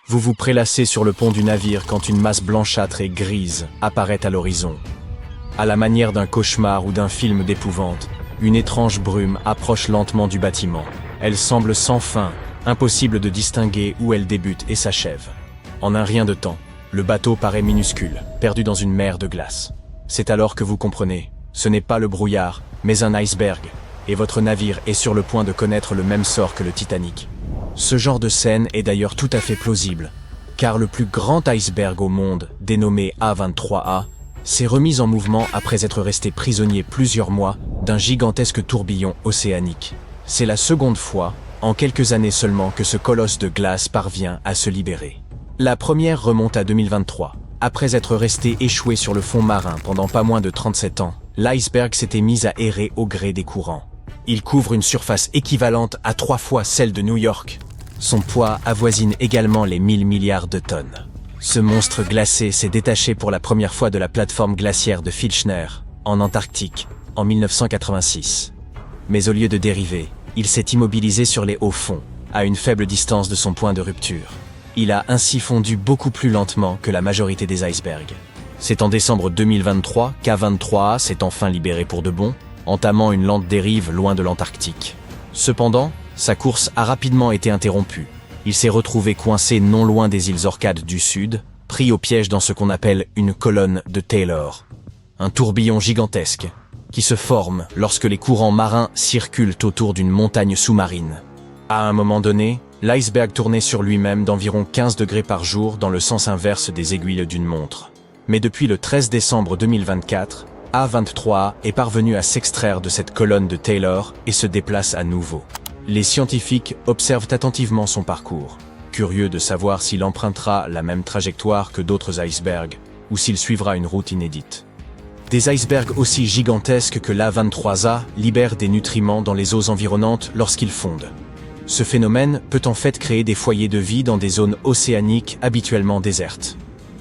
Vous vous prélassez sur le pont du navire quand une masse blanchâtre et grise apparaît à l'horizon. À la manière d'un cauchemar ou d'un film d'épouvante, une étrange brume approche lentement du bâtiment. Elle semble sans fin, impossible de distinguer où elle débute et s'achève. En un rien de temps, le bateau paraît minuscule, perdu dans une mer de glace. C'est alors que vous comprenez, ce n'est pas le brouillard, mais un iceberg, et votre navire est sur le point de connaître le même sort que le Titanic. Ce genre de scène est d'ailleurs tout à fait plausible, car le plus grand iceberg au monde, dénommé A23A, s'est remis en mouvement après être resté prisonnier plusieurs mois d'un gigantesque tourbillon océanique. C'est la seconde fois, en quelques années seulement, que ce colosse de glace parvient à se libérer. La première remonte à 2023. Après être resté échoué sur le fond marin pendant pas moins de 37 ans, l'iceberg s'était mis à errer au gré des courants. Il couvre une surface équivalente à 3 fois celle de New York. Son poids avoisine également les 1000 milliards de tonnes. Ce monstre glacé s'est détaché pour la première fois de la plateforme glaciaire de Filchner, en Antarctique, en 1986. Mais au lieu de dériver, il s'est immobilisé sur les hauts fonds, à une faible distance de son point de rupture. Il a ainsi fondu beaucoup plus lentement que la majorité des icebergs. C'est en décembre 2023 qu'A23A s'est enfin libéré pour de bon, entamant une lente dérive loin de l'Antarctique. Cependant, sa course a rapidement été interrompue. Il s'est retrouvé coincé non loin des îles Orcades du Sud, pris au piège dans ce qu'on appelle une colonne de Taylor. Un tourbillon gigantesque, qui se forme lorsque les courants marins circulent autour d'une montagne sous-marine. À un moment donné, l'iceberg tournait sur lui-même d'environ 15 degrés par jour dans le sens inverse des aiguilles d'une montre. Mais depuis le 13 décembre 2024, A23A est parvenu à s'extraire de cette colonne de Taylor et se déplace à nouveau. Les scientifiques observent attentivement son parcours, curieux de savoir s'il empruntera la même trajectoire que d'autres icebergs ou s'il suivra une route inédite. Des icebergs aussi gigantesques que l'A23A libèrent des nutriments dans les eaux environnantes lorsqu'ils fondent. Ce phénomène peut en fait créer des foyers de vie dans des zones océaniques habituellement désertes.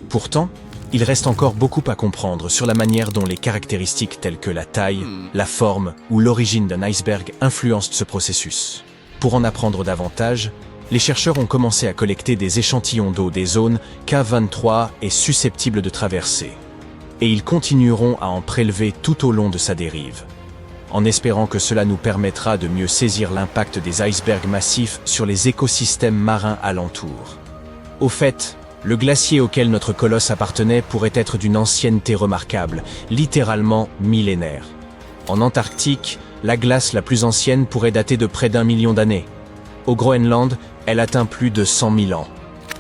Pourtant, il reste encore beaucoup à comprendre sur la manière dont les caractéristiques telles que la taille, la forme ou l'origine d'un iceberg influencent ce processus. Pour en apprendre davantage, les chercheurs ont commencé à collecter des échantillons d'eau des zones qu'A23A est susceptible de traverser. Et ils continueront à en prélever tout au long de sa dérive, en espérant que cela nous permettra de mieux saisir l'impact des icebergs massifs sur les écosystèmes marins alentours. Au fait, le glacier auquel notre colosse appartenait pourrait être d'une ancienneté remarquable, littéralement millénaire. En Antarctique, la glace la plus ancienne pourrait dater de près d'1 million d'années. Au Groenland, elle atteint plus de 100 000 ans.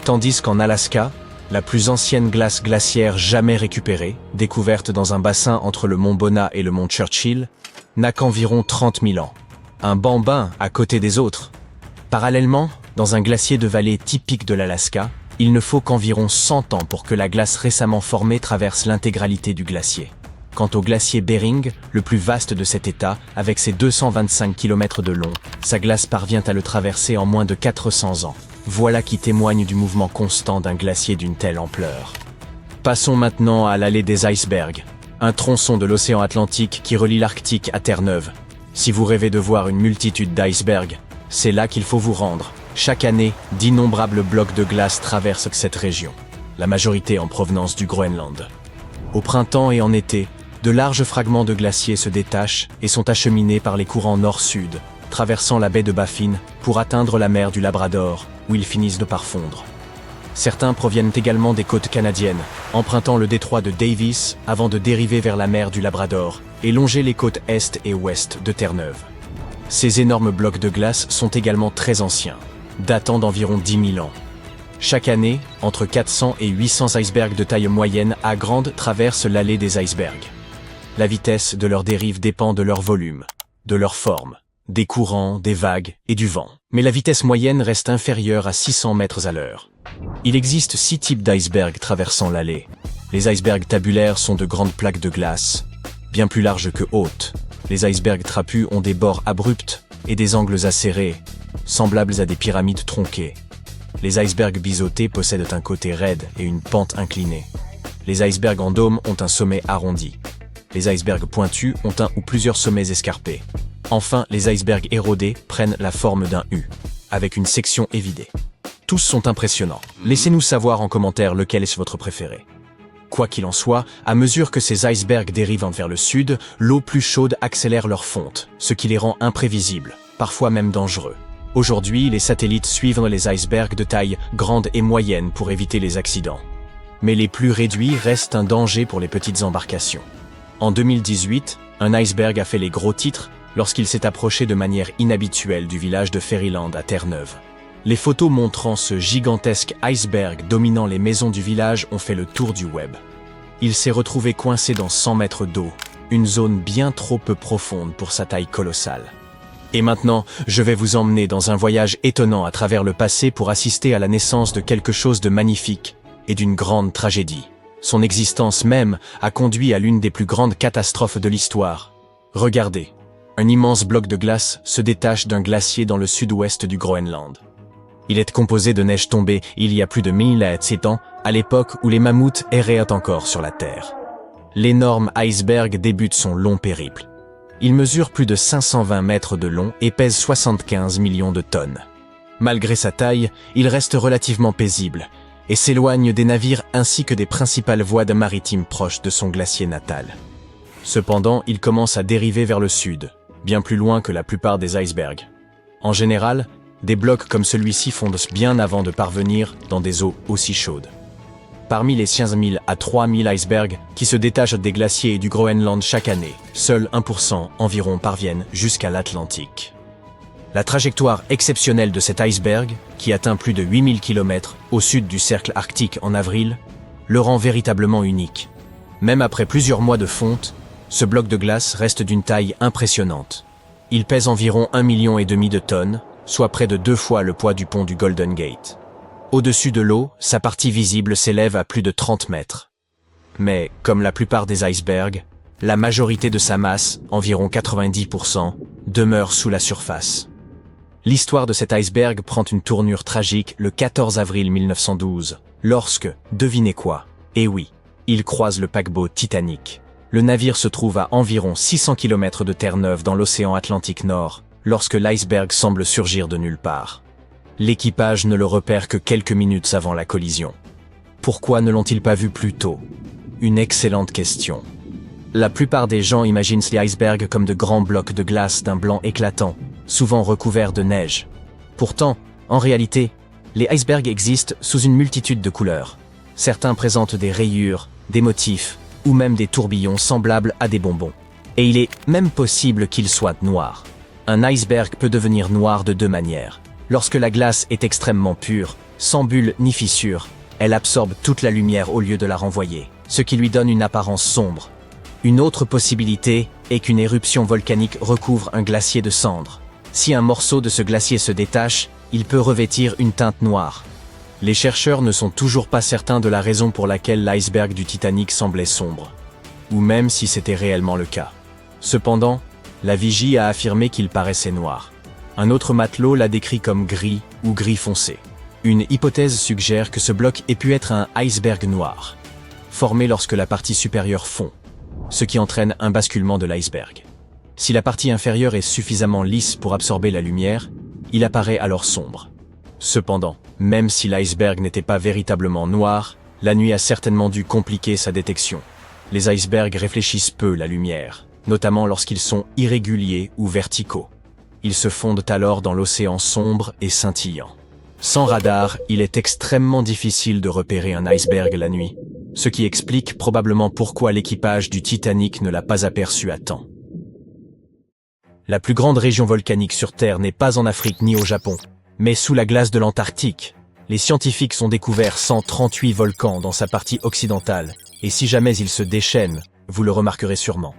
Tandis qu'en Alaska, la plus ancienne glace glaciaire jamais récupérée, découverte dans un bassin entre le mont Bonnat et le mont Churchill, n'a qu'environ 30 000 ans. Un bambin à côté des autres. Parallèlement, dans un glacier de vallée typique de l'Alaska, il ne faut qu'environ 100 ans pour que la glace récemment formée traverse l'intégralité du glacier. Quant au glacier Bering, le plus vaste de cet état, avec ses 225 km de long, sa glace parvient à le traverser en moins de 400 ans. Voilà qui témoigne du mouvement constant d'un glacier d'une telle ampleur. Passons maintenant à l'allée des icebergs, un tronçon de l'océan Atlantique qui relie l'Arctique à Terre-Neuve. Si vous rêvez de voir une multitude d'icebergs, c'est là qu'il faut vous rendre. Chaque année, d'innombrables blocs de glace traversent cette région, la majorité en provenance du Groenland. Au printemps et en été, de larges fragments de glaciers se détachent et sont acheminés par les courants nord-sud, traversant la baie de Baffin pour atteindre la mer du Labrador, où ils finissent de parfondre. Certains proviennent également des côtes canadiennes, empruntant le détroit de Davis avant de dériver vers la mer du Labrador et longer les côtes est et ouest de Terre-Neuve. Ces énormes blocs de glace sont également très anciens, datant d'environ 10 000 ans. Chaque année, entre 400 et 800 icebergs de taille moyenne à grande traversent l'allée des icebergs. La vitesse de leur dérive dépend de leur volume, de leur forme, des courants, des vagues et du vent. Mais la vitesse moyenne reste inférieure à 600 mètres à l'heure. Il existe 6 types d'icebergs traversant l'allée. Les icebergs tabulaires sont de grandes plaques de glace, bien plus larges que hautes. Les icebergs trapus ont des bords abrupts et des angles acérés, semblables à des pyramides tronquées. Les icebergs biseautés possèdent un côté raide et une pente inclinée. Les icebergs en dôme ont un sommet arrondi. Les icebergs pointus ont un ou plusieurs sommets escarpés. Enfin, les icebergs érodés prennent la forme d'un U, avec une section évidée. Tous sont impressionnants. Laissez-nous savoir en commentaire lequel est votre préféré. Quoi qu'il en soit, à mesure que ces icebergs dérivent vers le sud, l'eau plus chaude accélère leur fonte, ce qui les rend imprévisibles, parfois même dangereux. Aujourd'hui, les satellites suivent les icebergs de taille grande et moyenne pour éviter les accidents. Mais les plus réduits restent un danger pour les petites embarcations. En 2018, un iceberg a fait les gros titres lorsqu'il s'est approché de manière inhabituelle du village de Ferryland à Terre-Neuve. Les photos montrant ce gigantesque iceberg dominant les maisons du village ont fait le tour du web. Il s'est retrouvé coincé dans 100 mètres d'eau, une zone bien trop peu profonde pour sa taille colossale. Et maintenant, je vais vous emmener dans un voyage étonnant à travers le passé pour assister à la naissance de quelque chose de magnifique et d'une grande tragédie. Son existence même a conduit à l'une des plus grandes catastrophes de l'histoire. Regardez, un immense bloc de glace se détache d'un glacier dans le sud-ouest du Groenland. Il est composé de neige tombée il y a plus de 1700 ans, à l'époque où les mammouths erraient encore sur la Terre. L'énorme iceberg débute son long périple. Il mesure plus de 520 mètres de long et pèse 75 millions de tonnes. Malgré sa taille, il reste relativement paisible et s'éloigne des navires ainsi que des principales voies maritimes proches de son glacier natal. Cependant, il commence à dériver vers le sud, bien plus loin que la plupart des icebergs. En général, des blocs comme celui-ci fondent bien avant de parvenir dans des eaux aussi chaudes. Parmi les 5000 à 3000 icebergs qui se détachent des glaciers et du Groenland chaque année, seuls 1% environ parviennent jusqu'à l'Atlantique. La trajectoire exceptionnelle de cet iceberg, qui atteint plus de 8000 km au sud du cercle arctique en avril, le rend véritablement unique. Même après plusieurs mois de fonte, ce bloc de glace reste d'une taille impressionnante. Il pèse environ 1,5 million de tonnes, soit près de 2 fois le poids du pont du Golden Gate. Au-dessus de l'eau, sa partie visible s'élève à plus de 30 mètres. Mais, comme la plupart des icebergs, la majorité de sa masse, environ 90%, demeure sous la surface. L'histoire de cet iceberg prend une tournure tragique le 14 avril 1912, lorsque, devinez quoi? Eh oui, il croise le paquebot Titanic. Le navire se trouve à environ 600 km de Terre-Neuve dans l'océan Atlantique Nord, lorsque l'iceberg semble surgir de nulle part. L'équipage ne le repère que quelques minutes avant la collision. Pourquoi ne l'ont-ils pas vu plus tôt? Une excellente question. La plupart des gens imaginent les icebergs comme de grands blocs de glace d'un blanc éclatant, souvent recouverts de neige. Pourtant, en réalité, les icebergs existent sous une multitude de couleurs. Certains présentent des rayures, des motifs, ou même des tourbillons semblables à des bonbons. Et il est même possible qu'ils soient noirs. Un iceberg peut devenir noir de 2 manières. Lorsque la glace est extrêmement pure, sans bulles ni fissures, elle absorbe toute la lumière au lieu de la renvoyer, ce qui lui donne une apparence sombre. Une autre possibilité est qu'une éruption volcanique recouvre un glacier de cendres. Si un morceau de ce glacier se détache, il peut revêtir une teinte noire. Les chercheurs ne sont toujours pas certains de la raison pour laquelle l'iceberg du Titanic semblait sombre, ou même si c'était réellement le cas. Cependant, la vigie a affirmé qu'il paraissait noir. Un autre matelot l'a décrit comme gris ou gris foncé. Une hypothèse suggère que ce bloc ait pu être un iceberg noir, formé lorsque la partie supérieure fond, ce qui entraîne un basculement de l'iceberg. Si la partie inférieure est suffisamment lisse pour absorber la lumière, il apparaît alors sombre. Cependant, même si l'iceberg n'était pas véritablement noir, la nuit a certainement dû compliquer sa détection. Les icebergs réfléchissent peu la lumière, notamment lorsqu'ils sont irréguliers ou verticaux. Ils se fondent alors dans l'océan sombre et scintillant. Sans radar, il est extrêmement difficile de repérer un iceberg la nuit, ce qui explique probablement pourquoi l'équipage du Titanic ne l'a pas aperçu à temps. La plus grande région volcanique sur Terre n'est pas en Afrique ni au Japon, mais sous la glace de l'Antarctique. Les scientifiques ont découvert 138 volcans dans sa partie occidentale, et si jamais ils se déchaînent, vous le remarquerez sûrement.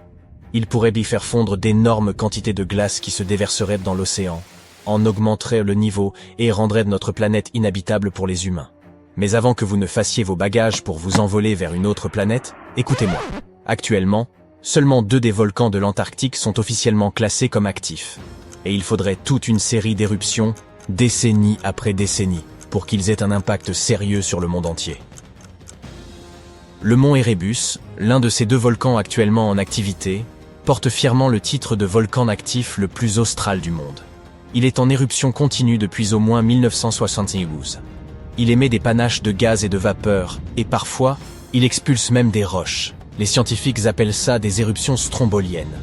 Il pourrait y faire fondre d'énormes quantités de glace qui se déverseraient dans l'océan, en augmenteraient le niveau et rendraient notre planète inhabitable pour les humains. Mais avant que vous ne fassiez vos bagages pour vous envoler vers une autre planète, écoutez-moi. Actuellement, seulement 2 des volcans de l'Antarctique sont officiellement classés comme actifs. Et il faudrait toute une série d'éruptions, décennie après décennie, pour qu'ils aient un impact sérieux sur le monde entier. Le mont Erebus, l'un de ces 2 volcans actuellement en activité, porte fièrement le titre de volcan actif le plus austral du monde. Il est en éruption continue depuis au moins 1972. Il émet des panaches de gaz et de vapeur, et parfois, il expulse même des roches. Les scientifiques appellent ça des éruptions stromboliennes.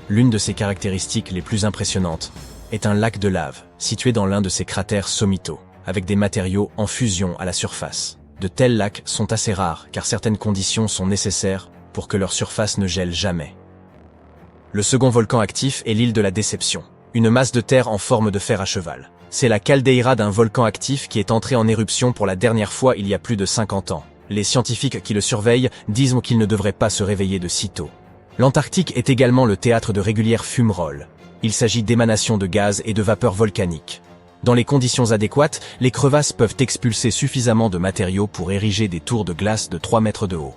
L'une de ses caractéristiques les plus impressionnantes est un lac de lave, situé dans l'un de ses cratères sommitaux, avec des matériaux en fusion à la surface. De tels lacs sont assez rares, car certaines conditions sont nécessaires pour que leur surface ne gèle jamais. Le second volcan actif est l'île de la Déception, une masse de terre en forme de fer à cheval. C'est la caldeira d'un volcan actif qui est entré en éruption pour la dernière fois il y a plus de 50 ans. Les scientifiques qui le surveillent disent qu'il ne devrait pas se réveiller de sitôt. L'Antarctique est également le théâtre de régulières fumerolles. Il s'agit d'émanations de gaz et de vapeur volcanique. Dans les conditions adéquates, les crevasses peuvent expulser suffisamment de matériaux pour ériger des tours de glace de 3 mètres de haut.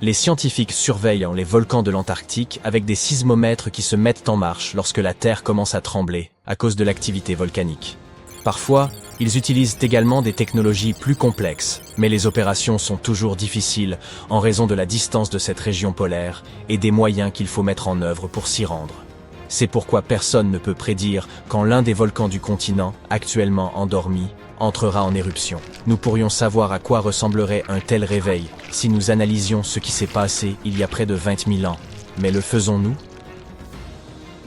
Les scientifiques surveillent les volcans de l'Antarctique avec des sismomètres qui se mettent en marche lorsque la Terre commence à trembler à cause de l'activité volcanique. Parfois, ils utilisent également des technologies plus complexes, mais les opérations sont toujours difficiles en raison de la distance de cette région polaire et des moyens qu'il faut mettre en œuvre pour s'y rendre. C'est pourquoi personne ne peut prédire quand l'un des volcans du continent, actuellement endormi, entrera en éruption. Nous pourrions savoir à quoi ressemblerait un tel réveil si nous analysions ce qui s'est passé il y a près de 20 000 ans. Mais le faisons-nous?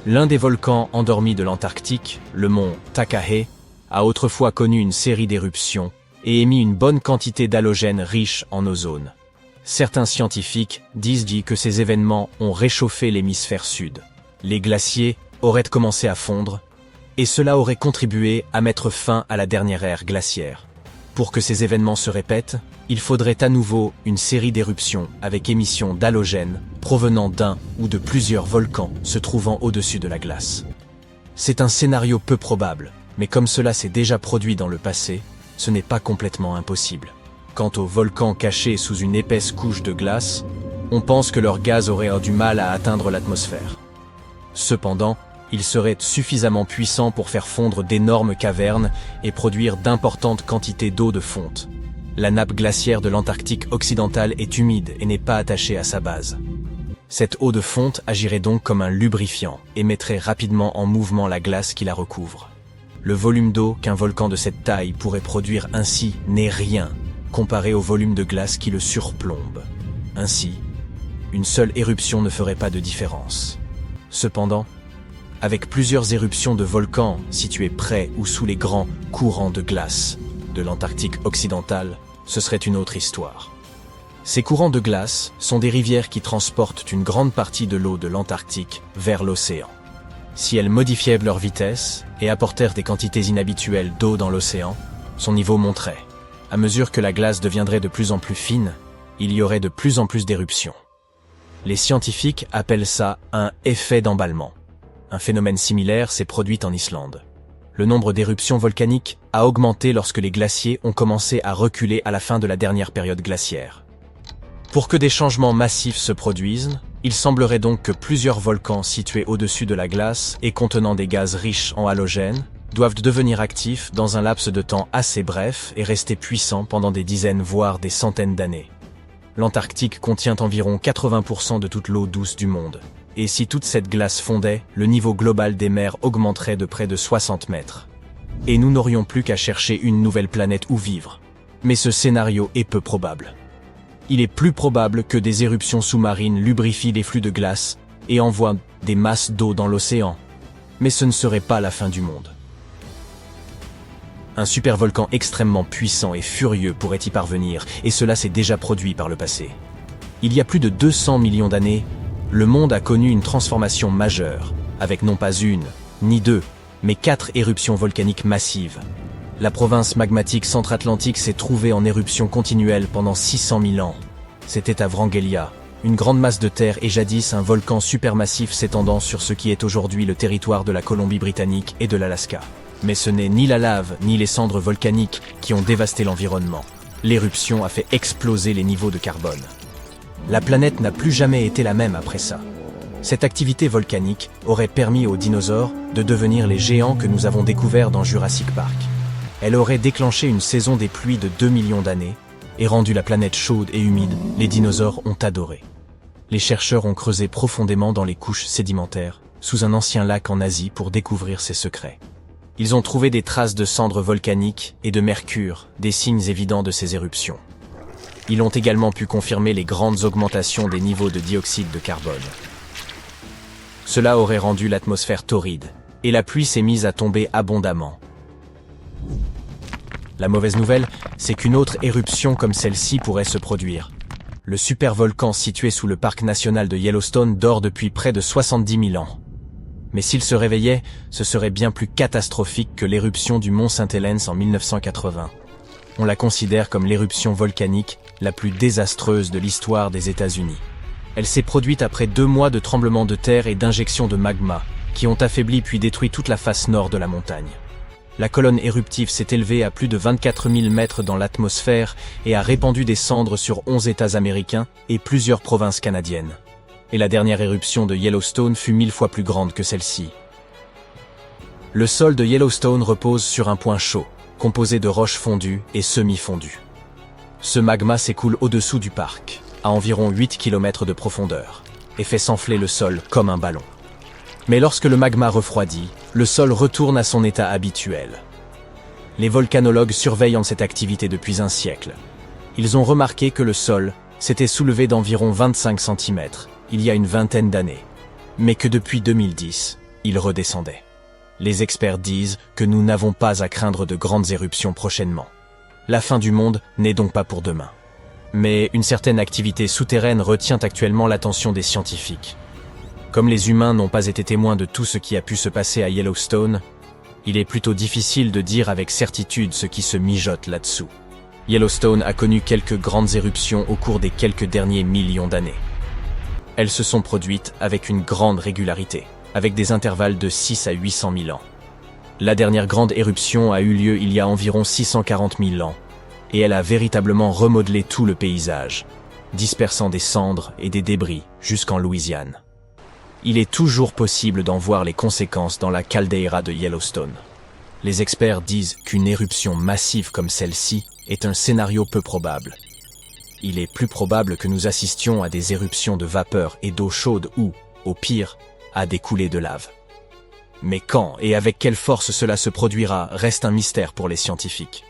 L'un des volcans endormis de l'Antarctique, le mont Takahe, a autrefois connu une série d'éruptions et émis une bonne quantité d'halogènes riches en ozone. Certains scientifiques disent que ces événements ont réchauffé l'hémisphère sud. Les glaciers auraient commencé à fondre, et cela aurait contribué à mettre fin à la dernière ère glaciaire. Pour que ces événements se répètent, il faudrait à nouveau une série d'éruptions avec émission d'halogènes provenant d'un ou de plusieurs volcans se trouvant au-dessus de la glace. C'est un scénario peu probable, mais comme cela s'est déjà produit dans le passé, ce n'est pas complètement impossible. Quant aux volcans cachés sous une épaisse couche de glace, on pense que leur gaz aurait du mal à atteindre l'atmosphère. Cependant, ils seraient suffisamment puissants pour faire fondre d'énormes cavernes et produire d'importantes quantités d'eau de fonte. La nappe glaciaire de l'Antarctique occidental est humide et n'est pas attachée à sa base. Cette eau de fonte agirait donc comme un lubrifiant et mettrait rapidement en mouvement la glace qui la recouvre. Le volume d'eau qu'un volcan de cette taille pourrait produire ainsi n'est rien comparé au volume de glace qui le surplombe. Ainsi, une seule éruption ne ferait pas de différence. Cependant, avec plusieurs éruptions de volcans situés près ou sous les grands courants de glace de l'Antarctique occidental, ce serait une autre histoire. Ces courants de glace sont des rivières qui transportent une grande partie de l'eau de l'Antarctique vers l'océan. Si elles modifiaient leur vitesse et apportèrent des quantités inhabituelles d'eau dans l'océan, son niveau monterait. À mesure que la glace deviendrait de plus en plus fine, il y aurait de plus en plus d'éruptions. Les scientifiques appellent ça un effet d'emballement. Un phénomène similaire s'est produit en Islande. Le nombre d'éruptions volcaniques a augmenté lorsque les glaciers ont commencé à reculer à la fin de la dernière période glaciaire. Pour que des changements massifs se produisent, il semblerait donc que plusieurs volcans situés au-dessus de la glace et contenant des gaz riches en halogènes doivent devenir actifs dans un laps de temps assez bref et rester puissants pendant des dizaines voire des centaines d'années. L'Antarctique contient environ 80% de toute l'eau douce du monde. Et si toute cette glace fondait, le niveau global des mers augmenterait de près de 60 mètres. Et nous n'aurions plus qu'à chercher une nouvelle planète où vivre. Mais ce scénario est peu probable. Il est plus probable que des éruptions sous-marines lubrifient les flux de glace et envoient des masses d'eau dans l'océan. Mais ce ne serait pas la fin du monde. Un supervolcan extrêmement puissant et furieux pourrait y parvenir, et cela s'est déjà produit par le passé. Il y a plus de 200 millions d'années, le monde a connu une transformation majeure, avec non pas une, ni deux, mais 4 éruptions volcaniques massives. La province magmatique centra-atlantique s'est trouvée en éruption continuelle pendant 600 000 ans. C'était à Wrangellia, une grande masse de terre et jadis un volcan supermassif s'étendant sur ce qui est aujourd'hui le territoire de la Colombie-Britannique et de l'Alaska. Mais ce n'est ni la lave ni les cendres volcaniques qui ont dévasté l'environnement. L'éruption a fait exploser les niveaux de carbone. La planète n'a plus jamais été la même après ça. Cette activité volcanique aurait permis aux dinosaures de devenir les géants que nous avons découverts dans Jurassic Park. Elle aurait déclenché une saison des pluies de 2 millions d'années et rendu la planète chaude et humide. Les dinosaures ont adoré. Les chercheurs ont creusé profondément dans les couches sédimentaires, sous un ancien lac en Asie pour découvrir ses secrets. Ils ont trouvé des traces de cendres volcaniques et de mercure, des signes évidents de ces éruptions. Ils ont également pu confirmer les grandes augmentations des niveaux de dioxyde de carbone. Cela aurait rendu l'atmosphère torride, et la pluie s'est mise à tomber abondamment. La mauvaise nouvelle, c'est qu'une autre éruption comme celle-ci pourrait se produire. Le supervolcan situé sous le parc national de Yellowstone dort depuis près de 70 000 ans. Mais s'il se réveillait, ce serait bien plus catastrophique que l'éruption du mont St. Helens en 1980. On la considère comme l'éruption volcanique la plus désastreuse de l'histoire des États-Unis. Elle s'est produite après 2 mois de tremblements de terre et d'injections de magma, qui ont affaibli puis détruit toute la face nord de la montagne. La colonne éruptive s'est élevée à plus de 24 000 mètres dans l'atmosphère et a répandu des cendres sur 11 États américains et plusieurs provinces canadiennes. Et la dernière éruption de Yellowstone fut 1000 fois plus grande que celle-ci. Le sol de Yellowstone repose sur un point chaud, composé de roches fondues et semi-fondues. Ce magma s'écoule au-dessous du parc, à environ 8 km de profondeur, et fait s'enfler le sol comme un ballon. Mais lorsque le magma refroidit, le sol retourne à son état habituel. Les volcanologues surveillent cette activité depuis un siècle. Ils ont remarqué que le sol s'était soulevé d'environ 25 cm il y a une vingtaine d'années, mais que depuis 2010, il redescendait. Les experts disent que nous n'avons pas à craindre de grandes éruptions prochainement. La fin du monde n'est donc pas pour demain. Mais une certaine activité souterraine retient actuellement l'attention des scientifiques. Comme les humains n'ont pas été témoins de tout ce qui a pu se passer à Yellowstone, il est plutôt difficile de dire avec certitude ce qui se mijote là-dessous. Yellowstone a connu quelques grandes éruptions au cours des quelques derniers millions d'années. Elles se sont produites avec une grande régularité, avec des intervalles de 6 à 800 000 ans. La dernière grande éruption a eu lieu il y a environ 640 000 ans, et elle a véritablement remodelé tout le paysage, dispersant des cendres et des débris jusqu'en Louisiane. Il est toujours possible d'en voir les conséquences dans la caldeira de Yellowstone. Les experts disent qu'une éruption massive comme celle-ci est un scénario peu probable. Il est plus probable que nous assistions à des éruptions de vapeur et d'eau chaude ou, au pire, à des coulées de lave. Mais quand et avec quelle force cela se produira reste un mystère pour les scientifiques.